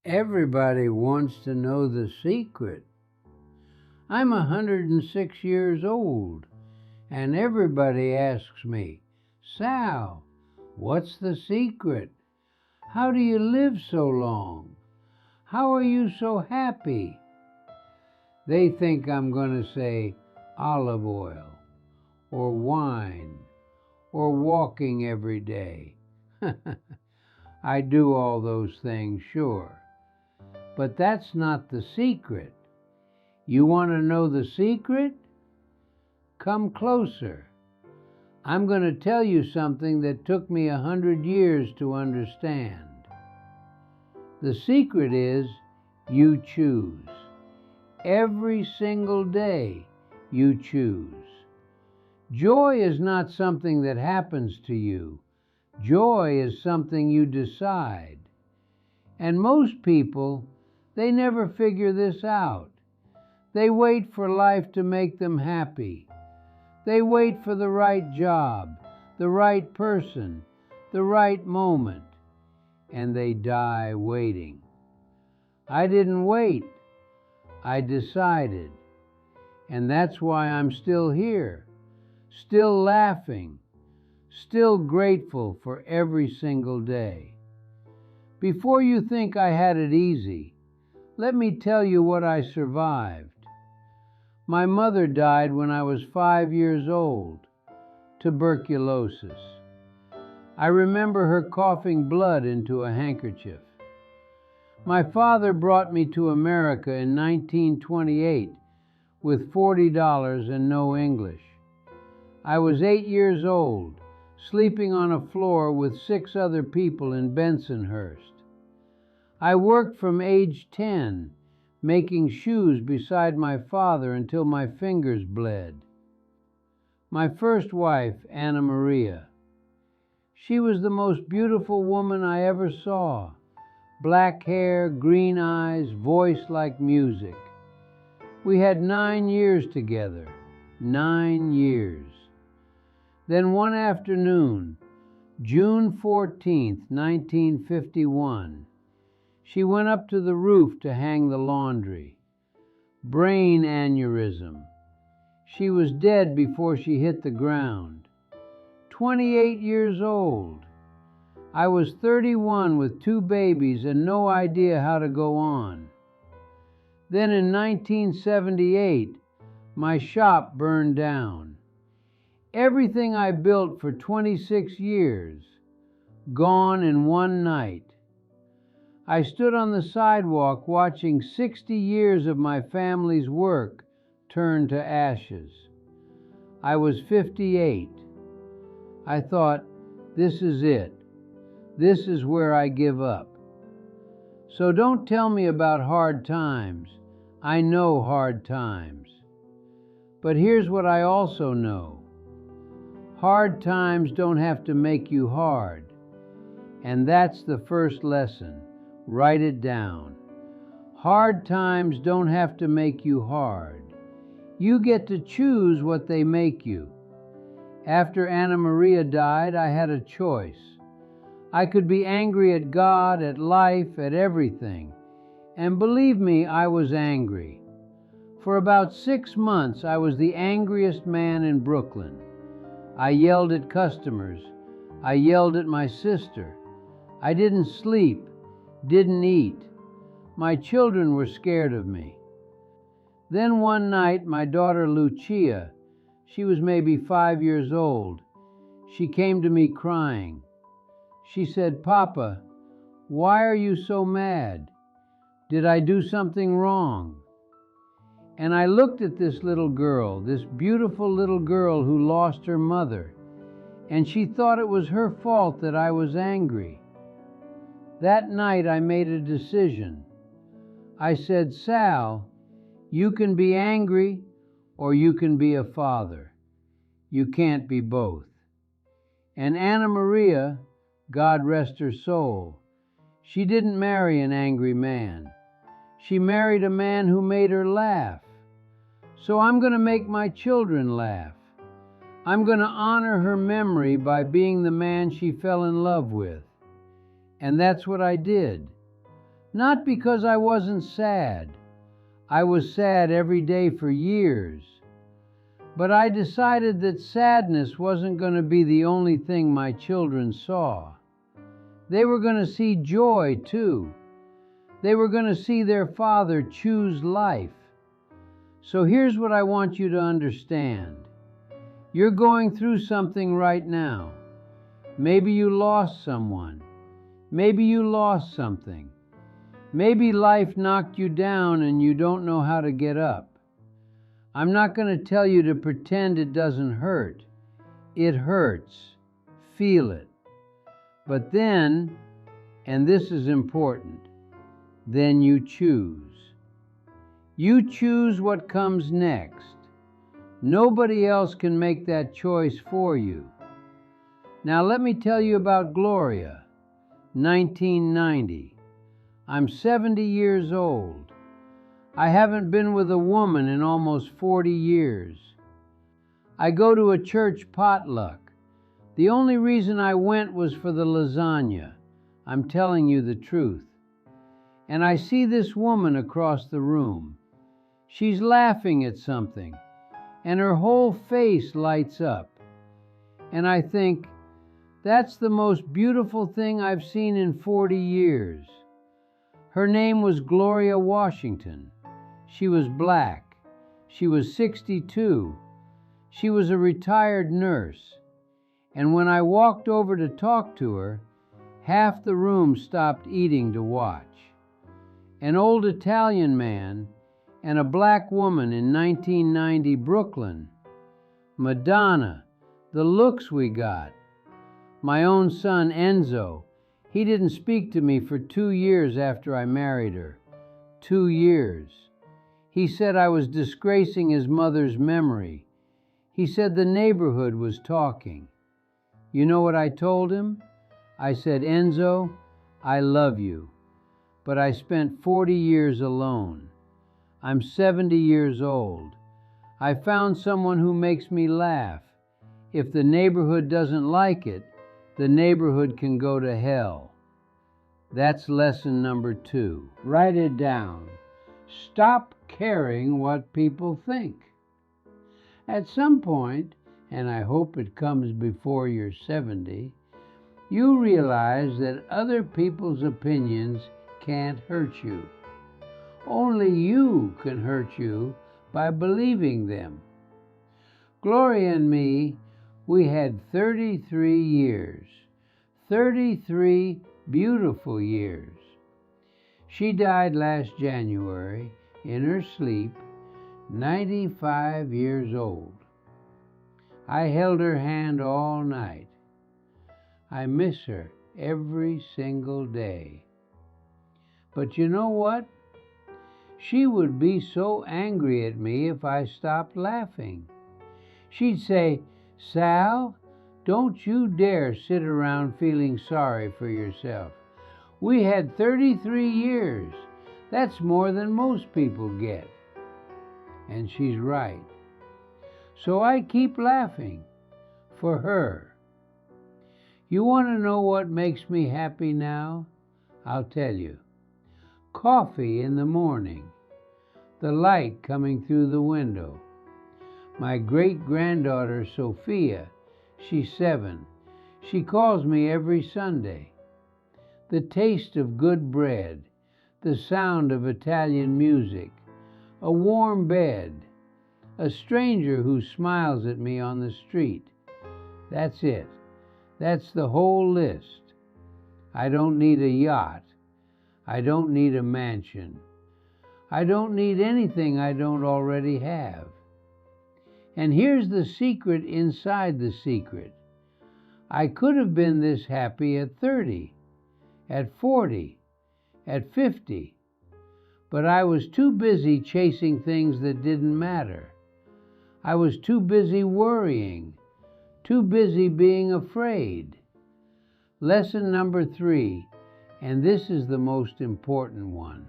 Everybody wants to know the secret. I'm 106 years old, and everybody asks me, Sal, what's the secret? How do you live so long? How are you so happy? They think I'm going to say olive oil, or wine, or walking every day. I do all those things, sure. But that's not the secret. You want to know the secret? Come closer. I'm going to tell you something that took me 100 years to understand. The secret is you choose. Every single day you choose. Joy is not something that happens to you. Joy is something you decide. And most people, they never figure this out. They wait for life to make them happy. They wait for the right job, the right person, the right moment, and they die waiting. I didn't wait. I decided. And that's why I'm still here, still laughing, still grateful for every single day. Before you think I had it easy, let me tell you what I survived. My mother died when I was 5 years old, tuberculosis. I remember her coughing blood into a handkerchief. My father brought me to America in 1928 with $40 and no English. I was 8 years old, sleeping on a floor with 6 other people in Bensonhurst. I worked from age 10, making shoes beside my father until my fingers bled. My first wife, Anna Maria. She was the most beautiful woman I ever saw. Black hair, green eyes, voice like music. We had 9 years together. 9 years. Then one afternoon, June 14th, 1951, she went up to the roof to hang the laundry. Brain aneurysm. She was dead before she hit the ground. 28 years old. I was 31 with 2 babies and no idea how to go on. Then in 1978, my shop burned down. Everything I built for 26 years, gone in one night. I stood on the sidewalk watching 60 years of my family's work turn to ashes. I was 58. I thought, this is it. This is where I give up. So don't tell me about hard times. I know hard times. But here's what I also know. Hard times don't have to make you hard. And that's the first lesson. Write it down. Hard times don't have to make you hard. You get to choose what they make you. After Anna Maria died, I had a choice. I could be angry at God, at life, at everything. And believe me, I was angry. For about 6 months, I was the angriest man in Brooklyn. I yelled at customers. I yelled at my sister. I didn't sleep, didn't eat. My children were scared of me. Then one night, my daughter Lucia, she was maybe 5 years old, she came to me crying. She said, Papa, why are you so mad? Did I do something wrong? And I looked at this little girl, this beautiful little girl who lost her mother, and she thought it was her fault that I was angry. That night I made a decision. I said, Sal, you can be angry or you can be a father. You can't be both. And Anna Maria, God rest her soul, she didn't marry an angry man. She married a man who made her laugh. So I'm going to make my children laugh. I'm going to honor her memory by being the man she fell in love with. And that's what I did. Not because I wasn't sad. I was sad every day for years. But I decided that sadness wasn't going to be the only thing my children saw. They were going to see joy too. They were going to see their father choose life. So here's what I want you to understand. You're going through something right now. Maybe you lost someone. Maybe you lost something. Maybe life knocked you down and you don't know how to get up. I'm not going to tell you to pretend it doesn't hurt. It hurts. Feel it. But then, and this is important, then you choose. You choose what comes next. Nobody else can make that choice for you. Now let me tell you about Gloria, 1990. I'm 70 years old. I haven't been with a woman in almost 40 years. I go to a church potluck. The only reason I went was for the lasagna. I'm telling you the truth. And I see this woman across the room. She's laughing at something, and her whole face lights up. And I think, that's the most beautiful thing I've seen in 40 years. Her name was Gloria Washington. She was black. She was 62. She was a retired nurse. And when I walked over to talk to her, half the room stopped eating to watch. An old Italian man and a black woman in 1990 Brooklyn. Madonna, the looks we got. My own son Enzo, he didn't speak to me for 2 years after I married her. 2 years. He said I was disgracing his mother's memory. He said the neighborhood was talking. You know what I told him? I said, Enzo, I love you, but I spent 40 years alone. I'm 70 years old. I found someone who makes me laugh. If the neighborhood doesn't like it, the neighborhood can go to hell. That's lesson number 2. Write it down. Stop caring what people think. At some point, and I hope it comes before you're 70, you realize that other people's opinions can't hurt you. Only you can hurt you by believing them. Gloria and me, we had 33 years. 33 beautiful years. She died last January in her sleep, 95 years old. I held her hand all night. I miss her every single day. But you know what? She would be so angry at me if I stopped laughing. She'd say, Sal, don't you dare sit around feeling sorry for yourself. We had 33 years. That's more than most people get. And she's right. So I keep laughing for her. You want to know what makes me happy now? I'll tell you. Coffee in the morning. The light coming through the window. My great-granddaughter Sophia, she's 7. She calls me every Sunday. The taste of good bread, the sound of Italian music, a warm bed, a stranger who smiles at me on the street. That's it. That's the whole list. I don't need a yacht. I don't need a mansion. I don't need anything I don't already have. And here's the secret inside the secret. I could have been this happy at 30, at 40, at 50, but I was too busy chasing things that didn't matter. I was too busy worrying, too busy being afraid. Lesson number 3, and this is the most important one.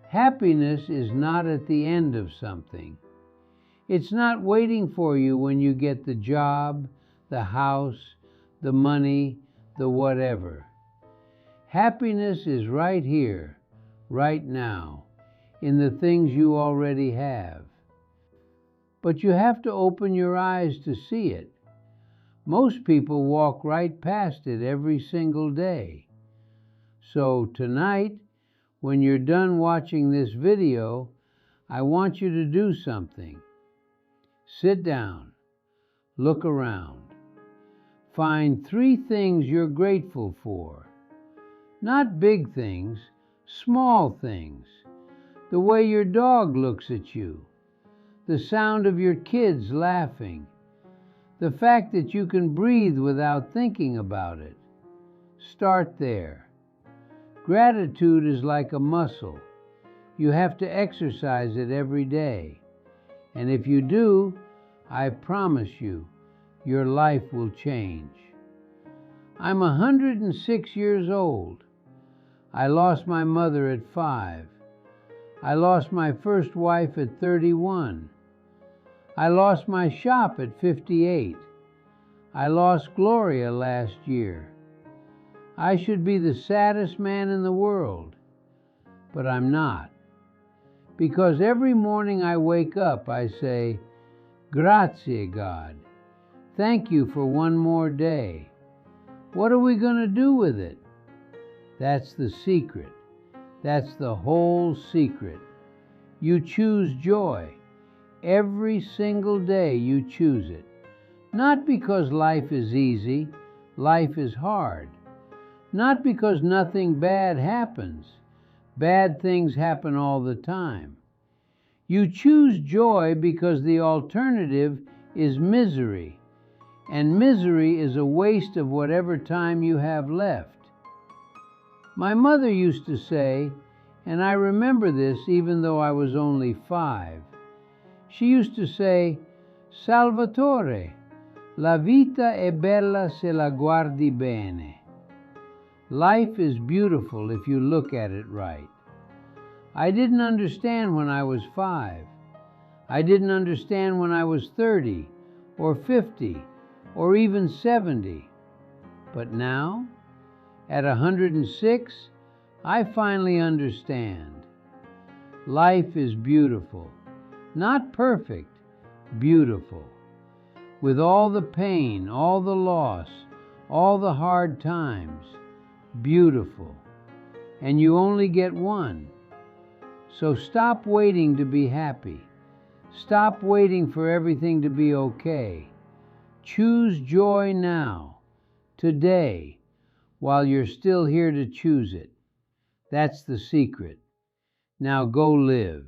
Happiness is not at the end of something. It's not waiting for you when you get the job, the house, the money, the whatever. Happiness is right here, right now, in the things you already have. But you have to open your eyes to see it. Most people walk right past it every single day. So tonight, when you're done watching this video, I want you to do something. Sit down, look around. Find 3 things you're grateful for. Not big things, small things. The way your dog looks at you, the sound of your kids laughing, the fact that you can breathe without thinking about it. Start there. Gratitude is like a muscle. You have to exercise it every day. And if you do, I promise you, your life will change. I'm 106 years old. I lost my mother at 5. I lost my first wife at 31. I lost my shop at 58. I lost Gloria last year. I should be the saddest man in the world, but I'm not. Because every morning I wake up, I say, Grazie, God. Thank you for one more day. What are we going to do with it? That's the secret. That's the whole secret. You choose joy. Every single day you choose it. Not because life is easy, life is hard. Not because nothing bad happens. Bad things happen all the time. You choose joy because the alternative is misery, and misery is a waste of whatever time you have left. My mother used to say, and I remember this even though I was only 5, she used to say, Salvatore, la vita è bella se la guardi bene. Life is beautiful if you look at it right. I didn't understand when I was 5. I didn't understand when I was 30 or 50 or even 70. But now, at 106, I finally understand. Life is beautiful. Not perfect, beautiful. With all the pain, all the loss, all the hard times, beautiful. And you only get one. So stop waiting to be happy. Stop waiting for everything to be okay. Choose joy now, today, while you're still here to choose it. That's the secret. Now go live.